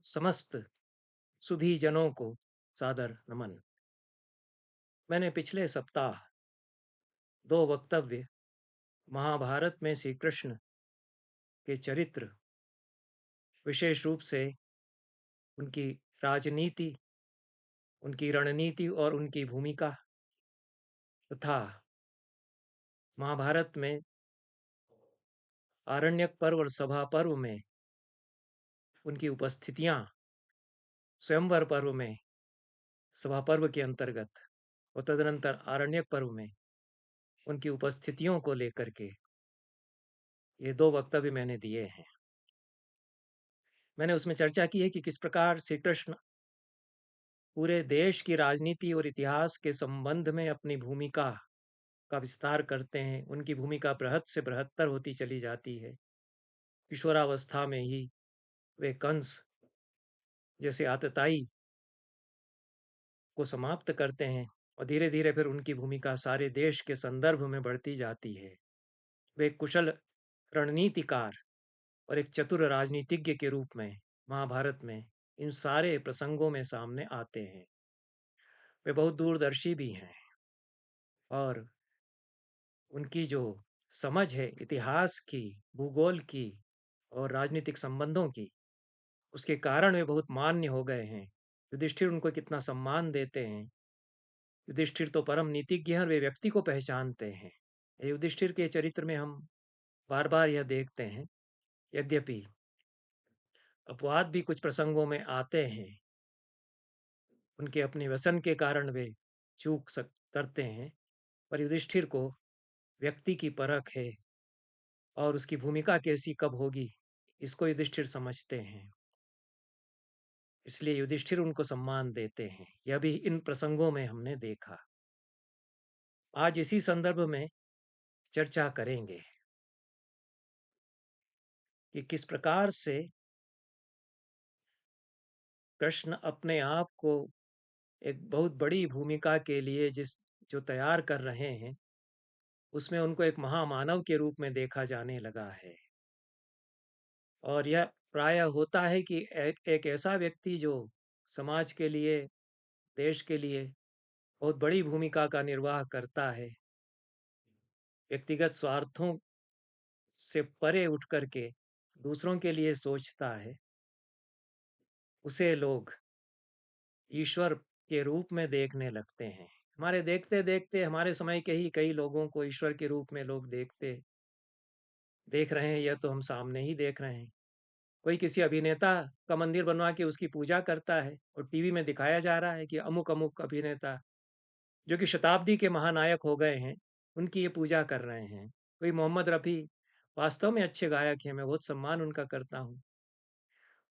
समस्त सुधी जनों को सादर नमन। मैंने पिछले सप्ताह दो वक्तव्य महाभारत में श्री कृष्ण के चरित्र, विशेष रूप से उनकी राजनीति, उनकी रणनीति और उनकी भूमिका तथा महाभारत में आरण्यक पर्व और सभा पर्व में उनकी उपस्थितियां, स्वयंवर पर्व में सभा पर्व के अंतर्गत और तदनंतर आरण्यक पर्व में उनकी उपस्थितियों को लेकर के ये दो वक्तव्य मैंने दिए हैं। मैंने उसमें चर्चा की है कि किस प्रकार श्री कृष्ण पूरे देश की राजनीति और इतिहास के संबंध में अपनी भूमिका का विस्तार करते हैं। उनकी भूमिका बृहद से बृहत्तर होती चली जाती है। किशोरावस्था में ही वे कंस जैसे आतताई को समाप्त करते हैं और धीरे धीरे फिर उनकी भूमिका सारे देश के संदर्भ में बढ़ती जाती है। वे एक कुशल रणनीतिकार और एक चतुर राजनीतिज्ञ के रूप में महाभारत में इन सारे प्रसंगों में सामने आते हैं। वे बहुत दूरदर्शी भी हैं और उनकी जो समझ है इतिहास की, भूगोल की और राजनीतिक संबंधों की, उसके कारण वे बहुत मान्य हो गए हैं। युधिष्ठिर उनको कितना सम्मान देते हैं। युधिष्ठिर तो परम नीतिज्ञ हैं और वे व्यक्ति को पहचानते हैं। युधिष्ठिर के चरित्र में हम बार बार यह देखते हैं। यद्यपि अपवाद भी कुछ प्रसंगों में आते हैं, उनके अपने व्यसन के कारण वे करते हैं, पर युधिष्ठिर को व्यक्ति की परख है और उसकी भूमिका कैसी कब होगी इसको युधिष्ठिर समझते हैं। इसलिए युधिष्ठिर उनको सम्मान देते हैं। यह भी इन प्रसंगों में हमने देखा। आज इसी संदर्भ में चर्चा करेंगे कि किस प्रकार से कृष्ण अपने आप को एक बहुत बड़ी भूमिका के लिए जो तैयार कर रहे हैं, उसमें उनको एक महामानव के रूप में देखा जाने लगा है। और यह प्रायः होता है कि एक ऐसा व्यक्ति जो समाज के लिए, देश के लिए बहुत बड़ी भूमिका का निर्वाह करता है, व्यक्तिगत स्वार्थों से परे उठ करके दूसरों के लिए सोचता है, उसे लोग ईश्वर के रूप में देखने लगते हैं। हमारे देखते देखते हमारे समय के ही कई लोगों को ईश्वर के रूप में लोग देख रहे हैं। यह तो हम सामने ही देख रहे हैं। कोई किसी अभिनेता का मंदिर बनवा के उसकी पूजा करता है और टीवी में दिखाया जा रहा है कि अमुक अमुक अभिनेता जो कि शताब्दी के महानायक हो गए हैं, उनकी ये पूजा कर रहे हैं। कोई मोहम्मद रफ़ी वास्तव में अच्छे गायक हैं, मैं बहुत सम्मान उनका करता हूँ।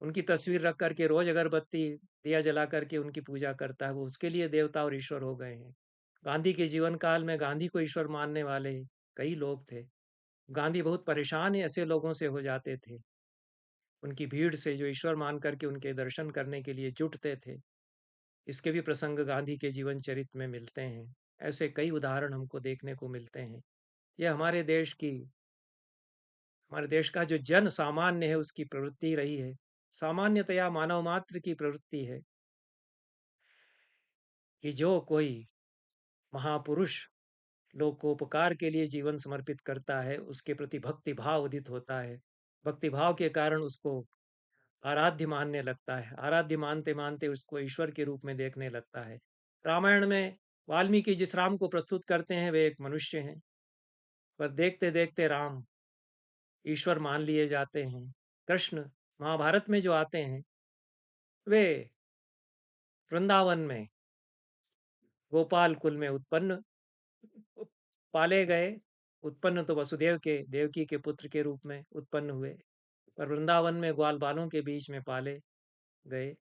उनकी तस्वीर रख कर के रोज़ अगरबत्ती, दिया जला कर के उनकी पूजा करता है, वो उसके लिए देवता और ईश्वर हो गए हैं। गांधी के जीवन काल में गांधी को ईश्वर मानने वाले कई लोग थे। गांधी बहुत परेशान ही ऐसे लोगों से हो जाते थे, उनकी भीड़ से जो ईश्वर मान करके उनके दर्शन करने के लिए जुटते थे। इसके भी प्रसंग गांधी के जीवन चरित्र में मिलते हैं। ऐसे कई उदाहरण हमको देखने को मिलते हैं। यह हमारे देश का जो जन सामान्य है उसकी प्रवृत्ति रही है। सामान्यतया मानव मात्र की प्रवृत्ति है कि जो कोई महापुरुष लोकोपकार के लिए जीवन समर्पित करता है, उसके प्रति भक्ति भाव उदित होता है। भक्ति भाव के कारण उसको आराध्य मानने लगता है। आराध्य मानते-मानते उसको ईश्वर के रूप में देखने लगता है। रामायण में वाल्मीकि जिस राम को प्रस्तुत करते हैं, वे एक मनुष्य हैं, पर देखते-देखते राम ईश्वर मान लिए जाते हैं। कृष्ण महाभारत में जो आते हैं, वे वृंदावन में गोपाल कुल में पाले गए। उत्पन्न तो वसुदेव के देवकी के पुत्र के रूप में उत्पन्न हुए, पर वृंदावन में ग्वाल बालों के बीच में पाले गए।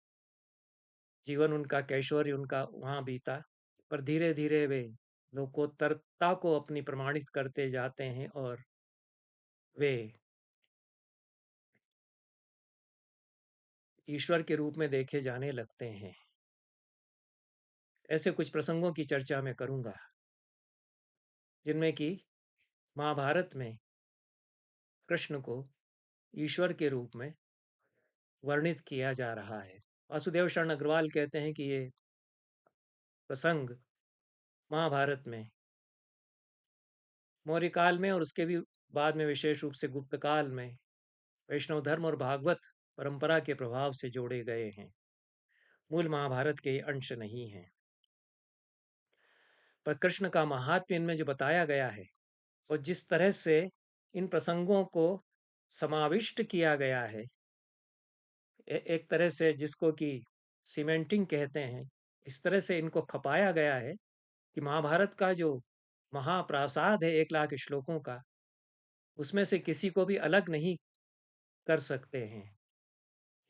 जीवन उनका, कैशोर्य उनका वहाँ बीता, पर धीरे-धीरे वे लोकोत्तरता को अपनी प्रमाणित करते जाते हैं और वे ईश्वर के रूप में देखे जाने लगते हैं। ऐसे कुछ प्रसंगों की चर्चा मैं करूँगा, जिनमें कि महाभारत में कृष्ण को ईश्वर के रूप में वर्णित किया जा रहा है। वासुदेव शरण अग्रवाल कहते हैं कि ये प्रसंग महाभारत में मौर्य काल में और उसके भी बाद में विशेष रूप से गुप्त काल में वैष्णव धर्म और भागवत परंपरा के प्रभाव से जोड़े गए हैं। मूल महाभारत के अंश नहीं हैं। पर कृष्ण का महात्म्य इनमें जो बताया गया है और जिस तरह से इन प्रसंगों को समाविष्ट किया गया है, एक तरह से जिसको कि सीमेंटिंग कहते हैं, इस तरह से इनको खपाया गया है कि महाभारत का जो महाप्रासाद है 1 लाख श्लोकों का, उसमें से किसी को भी अलग नहीं कर सकते हैं।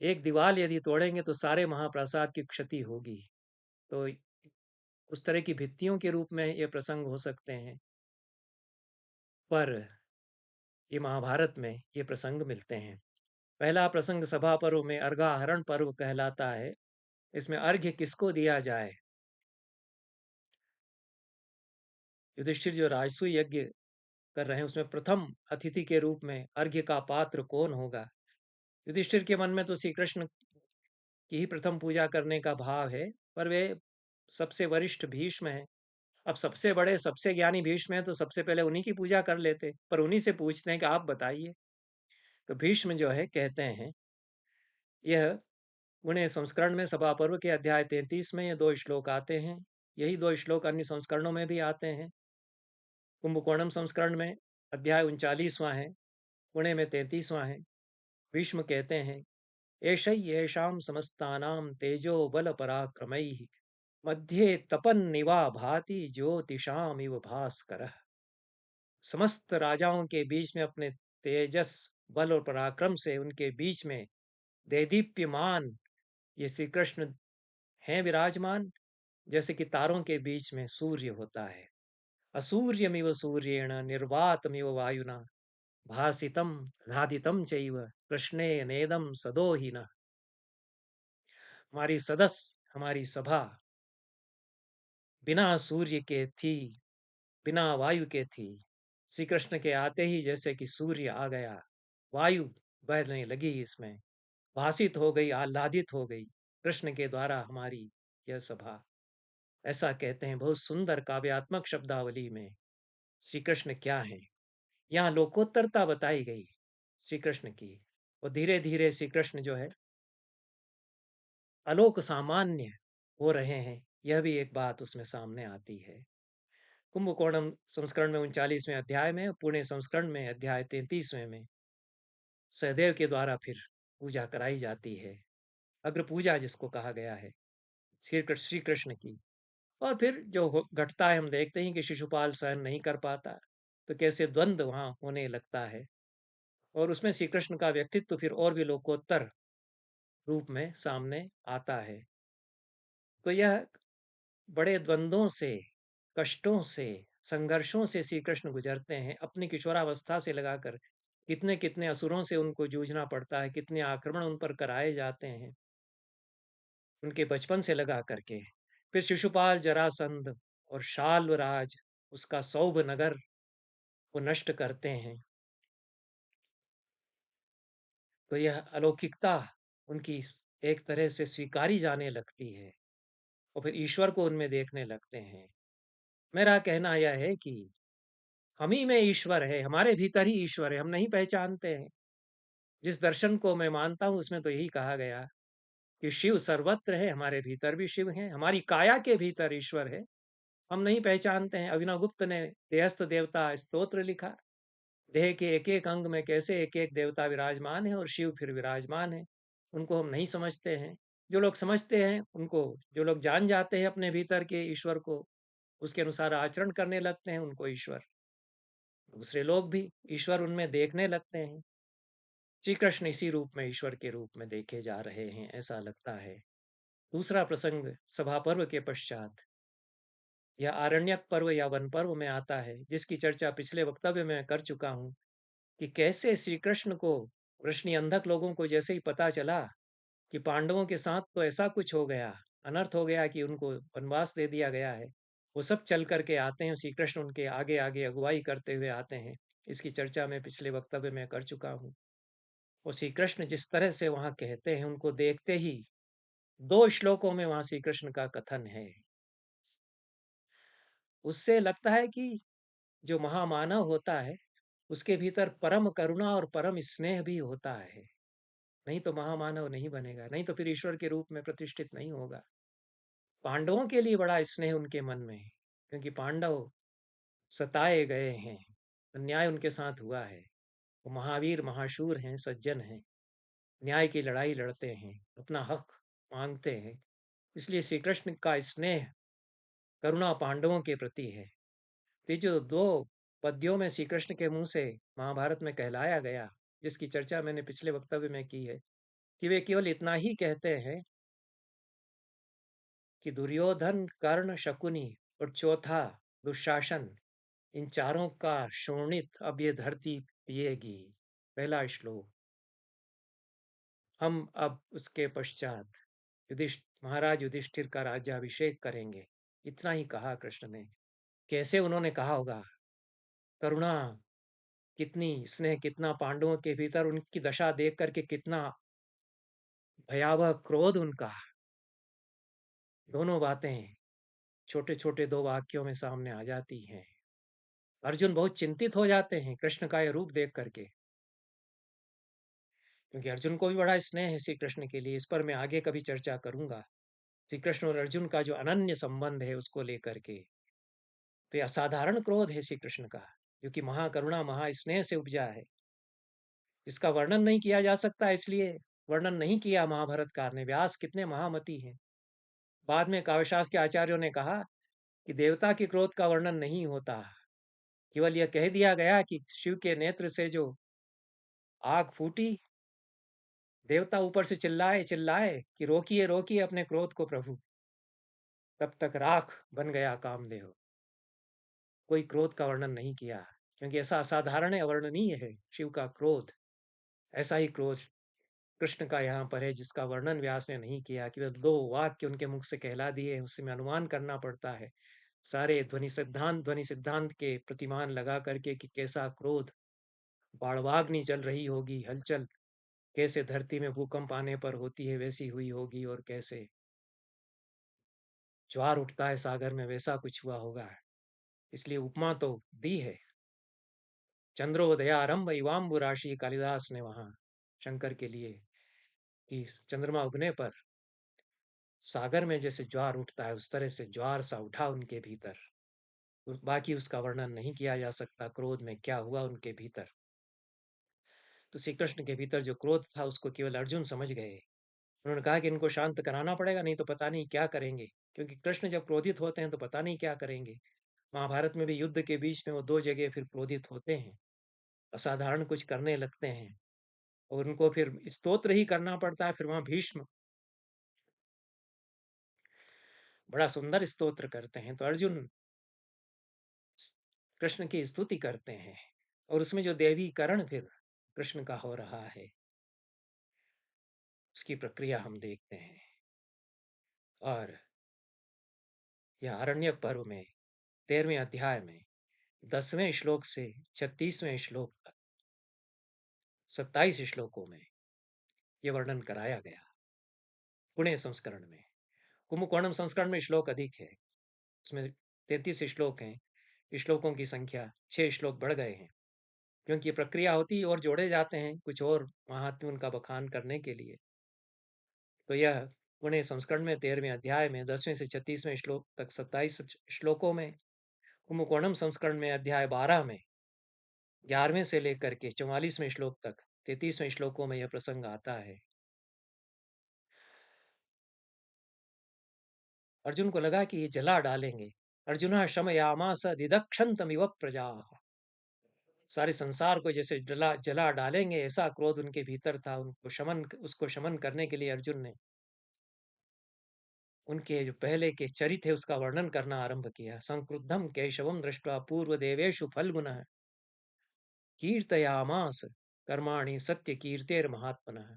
एक दीवार यदि तोड़ेंगे तो सारे महाप्रासाद की क्षति होगी। तो उस तरह की भित्तियों के रूप में ये प्रसंग हो सकते हैं, पर ये महाभारत में ये प्रसंग मिलते हैं। पहला प्रसंग सभा पर्व में अर्घाहरण पर्व कहलाता है। इसमें अर्घ्य किसको दिया जाए? युधिष्ठिर जो राजसूय यज्ञ कर रहे हैं उसमें प्रथम अतिथि के रूप में अर्घ्य का पात्र कौन होगा? युधिष्ठिर के मन में तो श्री कृष्ण की ही प्रथम पूजा करने का भाव है, पर वे सबसे वरिष्ठ भीष्म हैं। अब सबसे बड़े सबसे ज्ञानी भीष्म हैं तो सबसे पहले उन्हीं की पूजा कर लेते, पर उन्हीं से पूछते हैं कि आप बताइए। तो भीष्म जो है कहते हैं, यह पुणे संस्करण में सभा पर्व के अध्याय 33 में ये 2 श्लोक आते हैं। यही 2 श्लोक अन्य संस्करणों में भी आते हैं। कुंभकोणम संस्करण में अध्याय 39वां है, पुणे में 33वां है। भीष्म कहते हैं, एषै येषां समस्तानां तेजो बल पराक्रमैः मध्ये तपन्निवा भाति ज्योतिषामिव भास्करः। समस्त राजाओं के बीच में अपने तेजस बल और पराक्रम से उनके बीच में देदीप्यमान ये श्री कृष्ण हैं विराजमान, जैसे कि तारों के बीच में सूर्य होता है। असूर्यमिव सूर्येण निर्वातमिव वायुना भासितम राधितम चैव कृष्णे नेदम सदोहिना। हमारी सदस्य हमारी सभा बिना सूर्य के थी, बिना वायु के थी। श्री कृष्ण के आते ही जैसे कि सूर्य आ गया, वायु बहने लगी, इसमें भासित हो गई, आह्लादित हो गई कृष्ण के द्वारा हमारी यह सभा। ऐसा कहते हैं। बहुत सुंदर काव्यात्मक शब्दावली में श्री कृष्ण क्या है, यहाँ लोकोत्तरता बताई गई श्री कृष्ण की, और धीरे धीरे श्री कृष्ण जो है अलोक सामान्य हो रहे हैं, यह भी एक बात उसमें सामने आती है। कुंभकोणम संस्करण में 39वें अध्याय में, पुणे संस्करण में अध्याय 33वें में सहदेव के द्वारा फिर पूजा कराई जाती है, अग्र पूजा जिसको कहा गया है श्री कृष्ण की। और फिर जो घटता है हम देखते हैं कि शिशुपाल सहन नहीं कर पाता, तो कैसे द्वंद्व वहां होने लगता है, और उसमें श्री कृष्ण का व्यक्तित्व फिर और भी लोकोत्तर रूप में सामने आता है। तो यह बड़े द्वंद्वों से, कष्टों से, संघर्षों से श्री कृष्ण गुजरते हैं। अपनी किशोरावस्था से लगाकर कितने कितने असुरों से उनको जूझना पड़ता है, कितने आक्रमण उन पर कराए जाते हैं उनके बचपन से लगा करके। फिर शिशुपाल, जरासंध और शाल्वराज उसका सौभ नगर को नष्ट करते हैं। तो यह अलौकिकता उनकी एक तरह से स्वीकारी जाने लगती है, और फिर ईश्वर को उनमें देखने लगते हैं। मेरा कहना यह है कि हम ही में ईश्वर है, हमारे भीतर ही ईश्वर है, हम नहीं पहचानते हैं। जिस दर्शन को मैं मानता हूं उसमें तो यही कहा गया कि शिव सर्वत्र है, हमारे भीतर भी शिव है, हमारी काया के भीतर ईश्वर है, हम नहीं पहचानते हैं। अभिनव गुप्त ने देहस्थ देवता स्तोत्र लिखा, देह के एक एक अंग में कैसे एक एक देवता विराजमान है और शिव फिर विराजमान है, उनको हम नहीं समझते हैं। जो लोग समझते हैं उनको, जो लोग जान जाते हैं अपने भीतर के ईश्वर को, उसके अनुसार आचरण करने लगते हैं, उनको ईश्वर, दूसरे लोग भी ईश्वर उनमें देखने लगते हैं। श्री कृष्ण इसी रूप में ईश्वर के रूप में देखे जा रहे हैं, ऐसा लगता है। दूसरा प्रसंग सभा पर्व के पश्चात या आरण्यक पर्व या वन पर्व में आता है, जिसकी चर्चा पिछले वक्तव्य में कर चुका हूं कि कैसे श्री कृष्ण को वृष्णि अंधक लोगों को जैसे ही पता चला कि पांडवों के साथ तो ऐसा कुछ हो गया, अनर्थ हो गया कि उनको वनवास दे दिया गया है, वो सब चल करके आते हैं, श्री कृष्ण उनके आगे आगे अगुवाई करते हुए आते हैं। इसकी चर्चा मैं पिछले वक्तव्य में कर चुका हूँ। वो श्री कृष्ण जिस तरह से वहाँ कहते हैं, उनको देखते ही 2 श्लोकों में वहाँ श्री कृष्ण का कथन है। उससे लगता है कि जो महामानव होता है, उसके भीतर परम करुणा और परम स्नेह भी होता है। नहीं तो महामानव नहीं बनेगा, नहीं तो फिर ईश्वर के रूप में प्रतिष्ठित नहीं होगा। पांडवों के लिए बड़ा स्नेह उनके मन में है, क्योंकि पांडव सताए गए हैं, अन्याय उनके साथ हुआ है। वो महावीर, महाशूर हैं, सज्जन हैं, न्याय की लड़ाई लड़ते हैं, अपना हक मांगते हैं। इसलिए श्री कृष्ण का स्नेह, करुणा पांडवों के प्रति है। तो ये जो 2 पद्यों में श्री कृष्ण के मुँह से महाभारत में कहलाया गया, जिसकी चर्चा मैंने पिछले वक्तव्य में की है, कि वे केवल इतना ही कहते हैं कि दुर्योधन, कर्ण, शकुनी और चौथा दुशासन, इन चारों का शोणित अब ये धरती पिएगी। पहला श्लोक। हम अब उसके पश्चात महाराज युधिष्ठिर का राज्याभिषेक करेंगे। इतना ही कहा कृष्ण ने। कैसे उन्होंने कहा होगा, करुणा कितनी, स्नेह कितना पांडवों के भीतर, उनकी दशा देख करके कितना भयावह क्रोध उनका। दोनों बातें छोटे छोटे 2 वाक्यों में सामने आ जाती हैं। अर्जुन बहुत चिंतित हो जाते हैं कृष्ण का यह रूप देख करके, क्योंकि अर्जुन को भी बड़ा स्नेह है श्री कृष्ण के लिए। इस पर मैं आगे कभी चर्चा करूंगा, श्री कृष्ण और अर्जुन का जो अनन्य संबंध है उसको लेकर के। तो ये असाधारण क्रोध है श्री कृष्ण का, जो कि महाकरुणा, महास्नेह से उपजा है। इसका वर्णन नहीं किया जा सकता, इसलिए वर्णन नहीं किया महाभारतकार ने। व्यास कितने महामती हैं। बाद में काव्यशास्त्र के आचार्यों ने कहा कि देवता के क्रोध का वर्णन नहीं होता, केवल यह कह दिया गया कि शिव के नेत्र से जो आग फूटी, देवता ऊपर से चिल्लाए चिल्लाए कि रोकिए रोकिए अपने क्रोध को प्रभु, तब तक राख बन गया कामदेव। कोई क्रोध का वर्णन नहीं किया, क्योंकि ऐसा असाधारण है, अवर्णनीय है शिव का क्रोध। ऐसा ही क्रोध कृष्ण का यहाँ पर है, जिसका वर्णन व्यास ने नहीं किया। केवल 2 वाक्य उनके मुख से कहला दिए, उससे में अनुमान करना पड़ता है सारे ध्वनि सिद्धांत के प्रतिमान लगा करके कि कैसा क्रोध, बाणवाग्नि चल रही होगी, हलचल कैसे धरती में भूकंप आने पर होती है वैसी हुई होगी, और कैसे ज्वार उठता है सागर में वैसा कुछ हुआ होगा। इसलिए उपमा तो दी है। चंद्रोदयारंभ इवाम्बु राशि, कालिदास ने वहां शंकर के लिए, कि चंद्रमा उगने पर सागर में जैसे ज्वार उठता है, उस तरह से ज्वार सा उठा उनके भीतर। बाकी उसका वर्णन नहीं किया जा सकता, क्रोध में क्या हुआ उनके भीतर। तो श्री कृष्ण के भीतर जो क्रोध था उसको केवल अर्जुन समझ गए। उन्होंने कहा कि इनको शांत कराना पड़ेगा, नहीं तो पता नहीं क्या करेंगे, क्योंकि कृष्ण जब क्रोधित होते हैं तो पता नहीं क्या करेंगे। महाभारत में भी युद्ध के बीच में वो 2 जगह फिर क्रोधित होते हैं, असाधारण कुछ करने लगते हैं, और उनको फिर स्तोत्र ही करना पड़ता है। फिर वहां भीष्म बड़ा सुंदर स्तोत्र करते हैं, तो अर्जुन कृष्ण की स्तुति करते हैं, और उसमें जो देवीकरण फिर कृष्ण का हो रहा है, उसकी प्रक्रिया हम देखते हैं। और यह आरण्यक पर्व में 13वें अध्याय में 10वें श्लोक से 36वें श्लोक तक 27 श्लोकों में यह वर्णन कराया गया। पुणे संस्करण में, कुंभकोणम संस्करण में श्लोक अधिक है, उसमें 33 श्लोक हैं। श्लोकों की संख्या 6 श्लोक बढ़ गए हैं, क्योंकि ये प्रक्रिया होती है और जोड़े जाते हैं कुछ और महात्म्य उनका बखान करने के लिए। तो यह पुणे संस्करण में 13वें अध्याय में 10वें से 36वें श्लोक तक 27 श्लोकों में, कुंभकोणम संस्करण में अध्याय 12 में 11वें से लेकर के 44वें श्लोक तक 33वें श्लोकों में यह प्रसंग आता है। अर्जुन को लगा कि ये जला डालेंगे। अर्जुना शमयामास दिदक्षन्तमिव प्रजा, सारे संसार को जैसे जला जला डालेंगे, ऐसा क्रोध उनके भीतर था। उसको शमन करने के लिए अर्जुन ने उनके जो पहले के चरित्र है उसका वर्णन करना आरंभ किया। संक्रुद्धम केशवम दृष्ट्वा पूर्व देवेशु फल्गुनः कीर्तयामास कर्माणि सत्य कीर्तेर महात्मनः।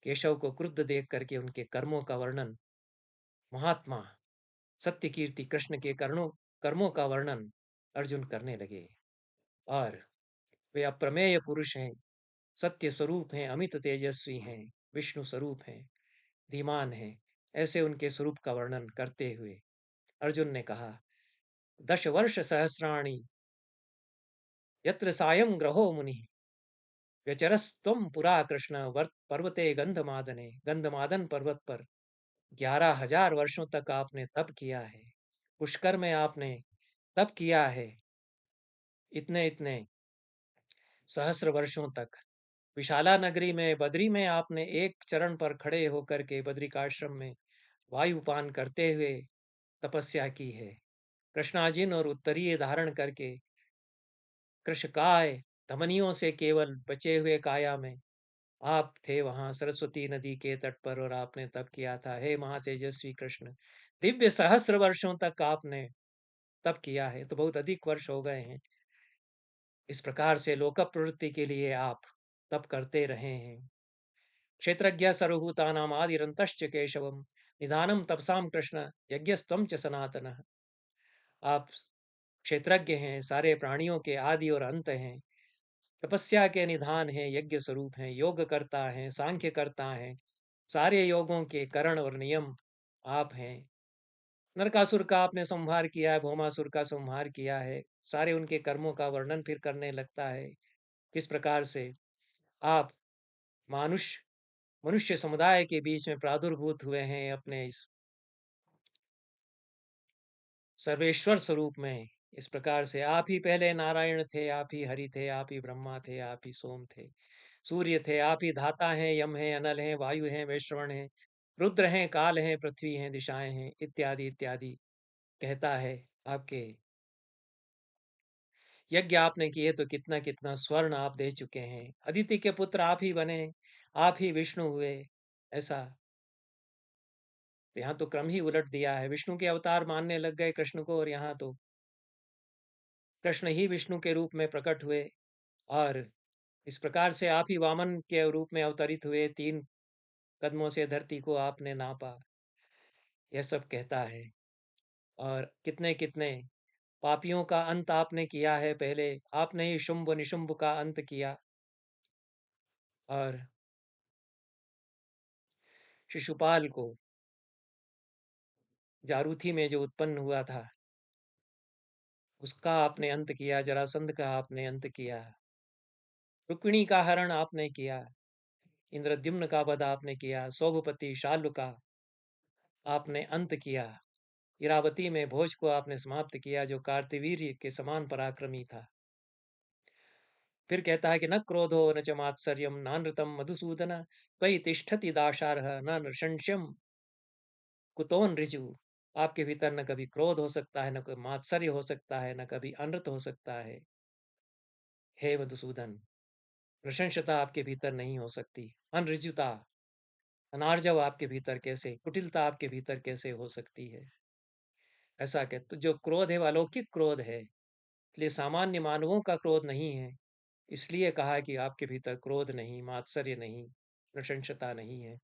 केशव को क्रुद्ध देख करके उनके कर्मों का वर्णन, महात्मा सत्य कीर्ति कृष्ण के कर्मों का वर्णन अर्जुन करने लगे। और वे अप्रमेय पुरुष हैं, सत्य स्वरूप हैं, अमित तेजस्वी हैं, विष्णु स्वरूप हैं, धीमान हैं। ऐसे उनके स्वरूप का वर्णन करते हुए अर्जुन ने कहा, दश वर्ष सहस्राणि यत्र सायं ग्रहो मुनि व्यचरस्त्वं पुरा कृष्ण पर्वते गंधमादन पर्वत पर 11,000 वर्षों तक आपने तप किया है। पुष्कर में आपने तप किया है, इतने इतने सहस्र वर्षों तक। विशाला नगरी में बद्री में आपने एक चरण पर खड़े होकर के बद्रिकाश्रम में वायुपान करते हुए तपस्या की है। कृष्णाजिन और उत्तरीय धारण करके कृशकाय धमनियों से केवल बचे हुए काया में आप थे वहां सरस्वती नदी के तट पर, और आपने तप किया था। हे महातेजस्वी कृष्ण, दिव्य सहस्र वर्षों तक आपने तप किया है, तो बहुत अधिक वर्ष हो गए हैं। इस प्रकार से लोक प्रवृत्ति के लिए आप तप करते रहे हैं। क्षेत्रज्ञ सर्वभूतानाम आदिरंतश्च केशवम निधानम तपसाम कृष्ण यज्ञस्तम च सनातन। आप क्षेत्रज्ञ हैं, सारे प्राणियों के आदि और अंत हैं, तपस्या के निधान हैं, यज्ञ स्वरूप हैं, योग करता है, सांख्य करता है, सारे योगों के करण और नियम आप हैं। नरकासुर का आपने संहार किया है, भौमासुर का संहार किया है, सारे उनके कर्मों का वर्णन फिर करने लगता है। किस प्रकार से आप मानुष मनुष्य समुदाय के बीच में प्रादुर्भूत हुए हैं अपने इस सर्वेश्वर स्वरूप में। इस प्रकार से आप ही पहले नारायण थे, आप ही हरि थे, आप ही ब्रह्मा थे, आप ही सोम थे, सूर्य थे, आप ही धाता हैं, यम हैं, अनल हैं, वायु हैं, वैश्रवण हैं, रुद्र हैं, काल हैं, पृथ्वी हैं, दिशाएं हैं, इत्यादि इत्यादि कहता है। आपके यज्ञ आपने किए तो कितना कितना स्वर्ण आप दे चुके हैं। अदिति के पुत्र आप ही बने, आप ही विष्णु हुए। ऐसा यहाँ तो क्रम ही उलट दिया है। विष्णु के अवतार मानने लग गए कृष्ण को, और यहाँ तो कृष्ण ही विष्णु के रूप में प्रकट हुए। और इस प्रकार से आप ही वामन के रूप में अवतरित हुए, 3 कदमों से धरती को आपने नापा। यह सब कहता है। और कितने कितने पापियों का अंत आपने किया है। पहले आपने ही शुंभ निशुंभ का अंत किया, और शिशुपाल को जारूथी में जो उत्पन्न हुआ था उसका आपने अंत किया, जरासंध का आपने अंत किया, रुक्मिणी का हरण आपने किया, इंद्रद्युम्न का वध आपने किया, सौभपति शाल्व का आपने अंत किया, इरावती में भोज को आपने समाप्त किया जो कार्तवीर्य के समान पराक्रमी था। फिर कहता है कि न क्रोधो न च मात्सर्यम नानृतम मधुसूदन त्वयि तिष्ठति दाशारः न नृशंस्यम कुतोन ऋजु। आपके भीतर न कभी क्रोध हो सकता है, न कोई मात्सर्य हो सकता है, न कभी अनृत हो सकता है। हे मधुसूदन, नृशंसता आपके भीतर नहीं हो सकती। अनऋजुता, अनार्जव आपके भीतर कैसे, कुटिलता आपके भीतर कैसे हो सकती है। ऐसा कह, तो जो क्रोध है वो अलौकिक क्रोध है, इसलिए सामान्य मानवों का क्रोध नहीं है। इसलिए कहा कि आपके भीतर क्रोध नहीं, मात्सर्य नहीं, नृशंसता नहीं है।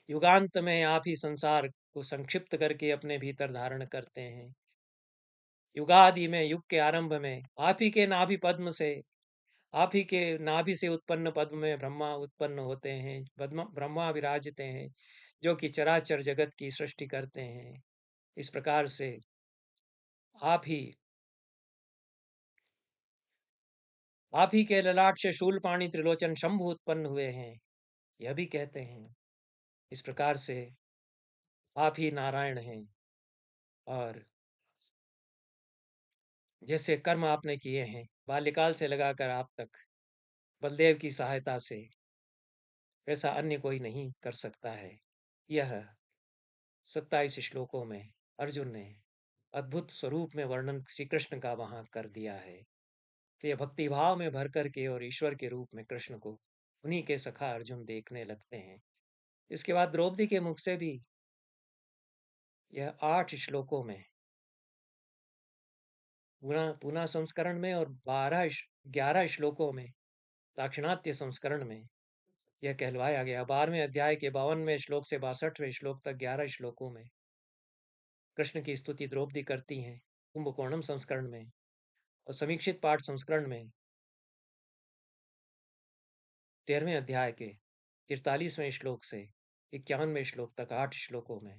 युगांत में आप ही संसार को संक्षिप्त करके अपने भीतर धारण करते हैं। युगादि में, युग के आरंभ में आप ही के नाभि पद्म से, आप ही के नाभि से उत्पन्न पद्म में ब्रह्मा उत्पन्न होते हैं, ब्रह्मा विराजते हैं, जो कि चराचर जगत की सृष्टि करते हैं। इस प्रकार से आप ही के ललाट से शूलपाणी त्रिलोचन शंभु उत्पन्न हुए हैं, यह भी कहते हैं। इस प्रकार से आप ही नारायण हैं। और जैसे कर्म आपने किए हैं बाल्यकाल से लगाकर आप तक बलदेव की सहायता से, वैसा अन्य कोई नहीं कर सकता है। यह 27 श्लोकों में अर्जुन ने अद्भुत स्वरूप में वर्णन श्री कृष्ण का वहां कर दिया है। तो यह भक्ति भाव में भर करके और ईश्वर के रूप में कृष्ण को उन्हीं के सखा अर्जुन देखने लगते हैं। इसके बाद द्रौपदी के मुख से भी यह 8 श्लोकों में, पुनः पुनः संस्करण में, और 11 श्लोकों में दाक्षिणात्य संस्करण में यह कहलवाया गया। 12वें अध्याय के 52वें श्लोक से 62वें श्लोक तक 11 श्लोकों में कृष्ण की स्तुति द्रौपदी करती हैं। कुंभकोणम संस्करण में और समीक्षित पाठ संस्करण में 13वें अध्याय के 43वें श्लोक से 51वें श्लोक तक 8 श्लोकों में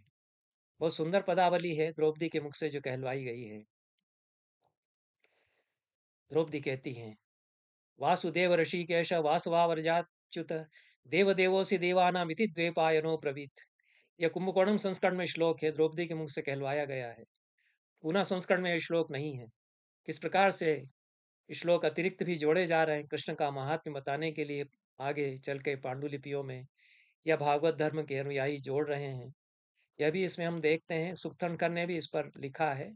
बहुत सुंदर पदावली है द्रौपदी के मुख से जो कहलवाई गई है। द्रौपदी कहती हैं, वासुदेव ऋषिकेश वासवावरजाच्युत देवदेवोसि देवानामिति द्वैपायनो ब्रवीत। यह कुंभकोणम संस्करण में श्लोक है, द्रौपदी के मुख से कहलवाया गया है। पूना संस्करण में यह श्लोक नहीं है। किस प्रकार से श्लोक अतिरिक्त भी जोड़े जा रहे हैं कृष्ण का महात्म्य बताने के लिए, आगे चल के पांडुलिपियों में या भागवत धर्म के अनुयायी जोड़ रहे हैं, यह भी इसमें हम देखते हैं। सुखतनकर ने भी इस पर लिखा है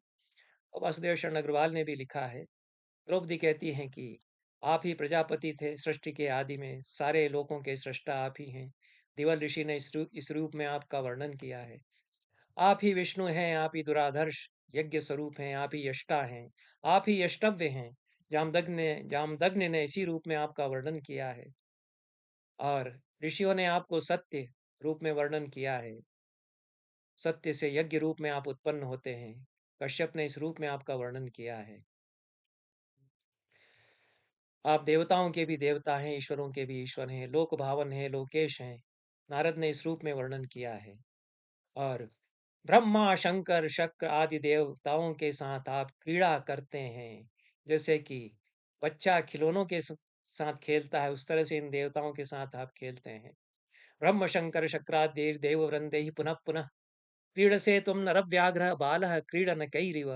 और वासुदेव शरण अग्रवाल ने भी लिखा है। द्रौपदी कहती हैं कि आप ही प्रजापति थे सृष्टि के आदि में, सारे लोकों के सृष्टा आप ही हैं। दिवल ऋषि ने इस रूप में आपका वर्णन किया है। आप ही विष्णु हैं, आप ही दुराधर्ष यज्ञ स्वरूप हैं, आप ही यष्टा हैं, आप ही यष्टव्य हैं। जामदग्नि ने इसी रूप में आपका वर्णन किया है और ऋषियों ने आपको सत्य रूप में वर्णन किया है। सत्य से यज्ञ रूप में आप उत्पन्न होते हैं। कश्यप ने इस रूप में आपका वर्णन किया है। आप देवताओं के भी देवता हैं, ईश्वरों के भी ईश्वर हैं, लोक भावन हैं, लोकेश हैं। नारद ने इस रूप में वर्णन किया है। और ब्रह्मा शंकर शक्र आदि देवताओं के साथ आप क्रीड़ा करते हैं। जैसे कि बच्चा खिलौनों के साथ खेलता है, उस तरह से इन देवताओं के साथ आप खेलते हैं। ब्रह्म शंकर शक्रादेव देव वृंदे ही पुनः पुनः क्रीड से तुम नरव्याघ्र बालः क्रीडन कैरिव।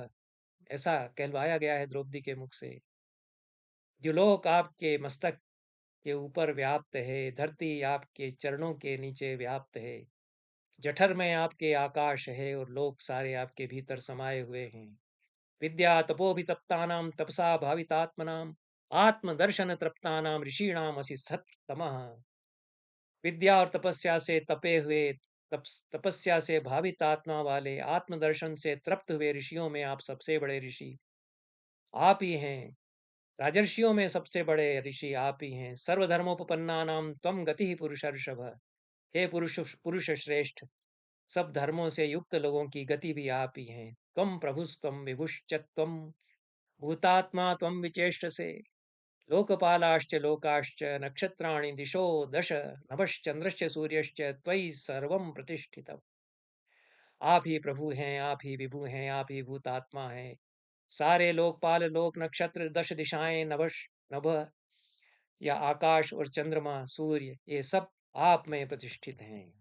ऐसा कहलवाया गया है द्रौपदी के मुख से। जो लोक आपके मस्तक के ऊपर व्याप्त है, धरती आपके चरणों के नीचे व्याप्त है, जठर में आपके आकाश है और लोक सारे आपके भीतर समाये हुए हैं। विद्या तपोभितप्तानां तपसा भावितात्मनां आत्मदर्शन तृप्तानां ऋषीणाम असि सत्तमः। विद्या और तपस्या से तपे हुए, तपस्या से भावित आत्मा वाले, आत्मदर्शन से तृप्त हुए ऋषियों में आप सबसे बड़े ऋषि आप ही हैं। राजर्षियों में सबसे बड़े ऋषि आप ही हैं। सर्वधर्मोपपन्नानां त्वं गति पुरुषर्षभ। हे पुरुष पुरुष श्रेष्ठ, सब धर्मों से युक्त लोगों की गति भी आप ही हैं। त्वं प्रभुस्त्वं विभुश्च त्वं भूतात्मा त्वं विचेष्ट से लोकपालाश्च लोकाश्च नक्षत्राणि दिशो दश नभश्चंद्रश्च सूर्यश्च त्वयि सर्वं प्रतिष्ठितम्। आप ही प्रभु हैं, आप ही विभु हैं, आप ही भूतात्मा हैं। सारे लोकपाल लोक नक्षत्र दश दिशाएं नभश नभ या आकाश और चंद्रमा सूर्य, ये सब आप में प्रतिष्ठित हैं।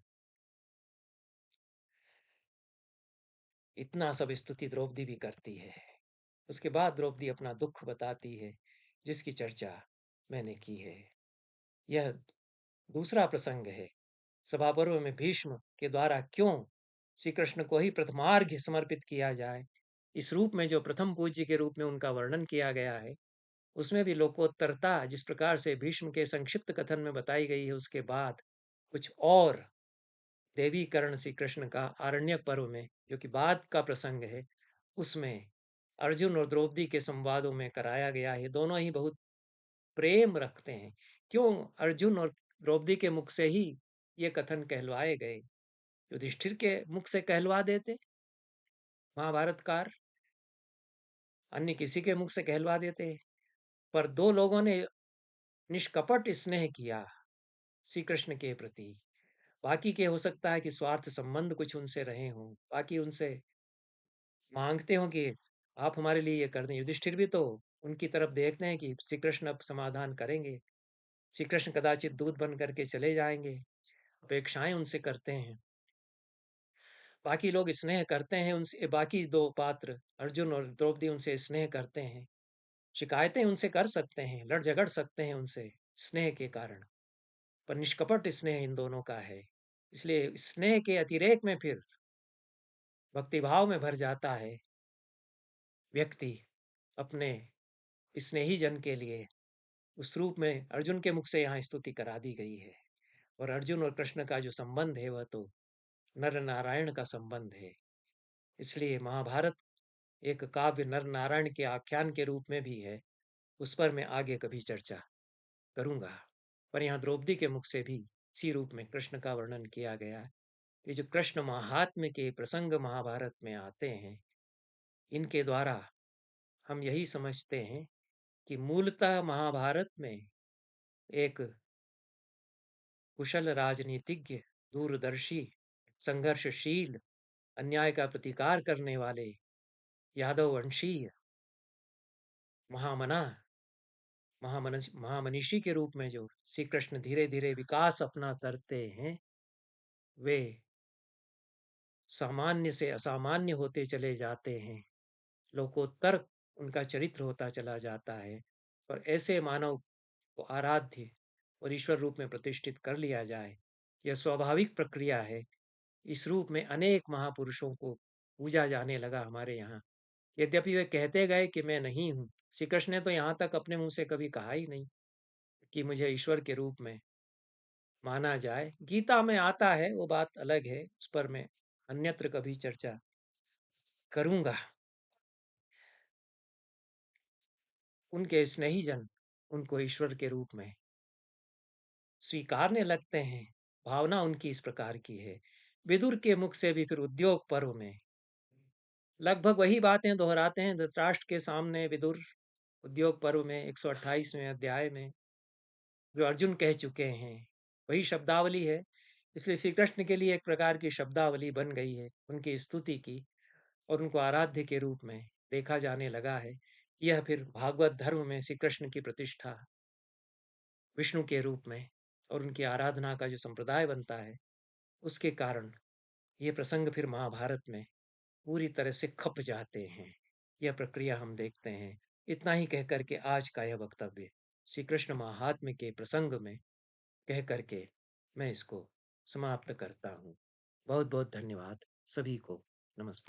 इतना सब स्तुति द्रौपदी भी करती है। उसके बाद द्रौपदी अपना दुख बताती है, जिसकी चर्चा मैंने की है। यह दूसरा प्रसंग है सभा पर्व में भीष्म के द्वारा क्यों श्री कृष्ण को ही प्रथमार्घ्य समर्पित किया जाए, इस रूप में जो प्रथम पूज्य के रूप में उनका वर्णन किया गया है, उसमें भी लोकोत्तरता जिस प्रकार से भीष्म के संक्षिप्त कथन में बताई गई है, उसके बाद कुछ और देवीकरण श्री कृष्ण का आरण्यक पर्व में, जो कि बाद का प्रसंग है, उसमें अर्जुन और द्रौपदी के संवादों में कराया गया है। दोनों ही बहुत प्रेम रखते हैं। क्यों अर्जुन और द्रौपदी के मुख से ही ये कथन कहलवाए गए? युधिष्ठिर के मुख से कहलवा देते महाभारतकार, अन्य किसी के मुख से कहलवा देते, पर दो लोगों ने निष्कपट स्नेह किया श्री कृष्ण के प्रति। बाकी के हो सकता है कि स्वार्थ संबंध कुछ उनसे रहे हों, बाकी उनसे मांगते हो कि आप हमारे लिए ये कर दें। युधिष्ठिर भी तो उनकी तरफ देखते हैं कि श्री कृष्ण अब समाधान करेंगे, श्री कृष्ण कदाचित दूत बन करके चले जाएंगे, अपेक्षाएं उनसे करते हैं। बाकी लोग स्नेह करते हैं उनसे, बाकी दो पात्र अर्जुन और द्रौपदी उनसे स्नेह करते हैं, शिकायतें उनसे कर सकते हैं, लड़ झगड़ सकते हैं उनसे स्नेह के कारण, पर निष्कपट स्नेह इन दोनों का है। इसलिए स्नेह के अतिरेक में फिर भक्तिभाव में भर जाता है व्यक्ति अपने स्नेही जन के लिए। उस रूप में अर्जुन के मुख से यहाँ स्तुति करा दी गई है। और अर्जुन और कृष्ण का जो संबंध है वह तो नर नारायण का संबंध है। इसलिए महाभारत एक काव्य नर नारायण के आख्यान के रूप में भी है। उस पर मैं आगे कभी चर्चा करूंगा। पर यहाँ द्रौपदी के मुख से भी इसी रूप में कृष्ण का वर्णन किया गया है। ये जो कृष्ण महात्म्य के प्रसंग महाभारत में आते हैं, इनके द्वारा हम यही समझते हैं कि मूलतः महाभारत में एक कुशल राजनीतिज्ञ, दूरदर्शी, संघर्षशील, अन्याय का प्रतिकार करने वाले, यादव वंशीय, महामना, महामनीषी के रूप में जो श्री कृष्ण धीरे धीरे विकास अपना करते हैं, वे सामान्य से असामान्य होते चले जाते हैं। लोकोत्तर उनका चरित्र होता चला जाता है और ऐसे मानव को आराध्य और ईश्वर रूप में प्रतिष्ठित कर लिया जाए, यह स्वाभाविक प्रक्रिया है। इस रूप में अनेक महापुरुषों को पूजा जाने लगा हमारे यहाँ। यद्यपि वे कहते गए कि मैं नहीं हूँ, श्री कृष्ण ने तो यहाँ तक अपने मुंह से कभी कहा ही नहीं कि मुझे ईश्वर के रूप में माना जाए। गीता में आता है, वो बात अलग है, उस पर मैं अन्यत्र कभी चर्चा करूंगा। उनके स्नेहीजन उनको ईश्वर के रूप में स्वीकारने लगते हैं। भावना उनकी इस प्रकार की है। विदुर के मुख से भी फिर उद्योग पर्व में लगभग वही बातें दोहराते हैं धृतराष्ट्र के सामने विदुर, उद्योग पर्व में 128वें अध्याय में जो अर्जुन कह चुके हैं, वही शब्दावली है। इसलिए श्री कृष्ण के लिए एक प्रकार की शब्दावली बन गई है उनकी स्तुति की, और उनको आराध्य के रूप में देखा जाने लगा है। यह फिर भागवत धर्म में श्री कृष्ण की प्रतिष्ठा विष्णु के रूप में और उनकी आराधना का जो संप्रदाय बनता है, उसके कारण ये प्रसंग फिर महाभारत में पूरी तरह से खप जाते हैं। यह प्रक्रिया हम देखते हैं। इतना ही कह करके आज का यह वक्तव्य श्री कृष्ण महात्म्य के प्रसंग में कह करके मैं इसको समाप्त करता हूँ। बहुत बहुत धन्यवाद सभी को। नमस्कार।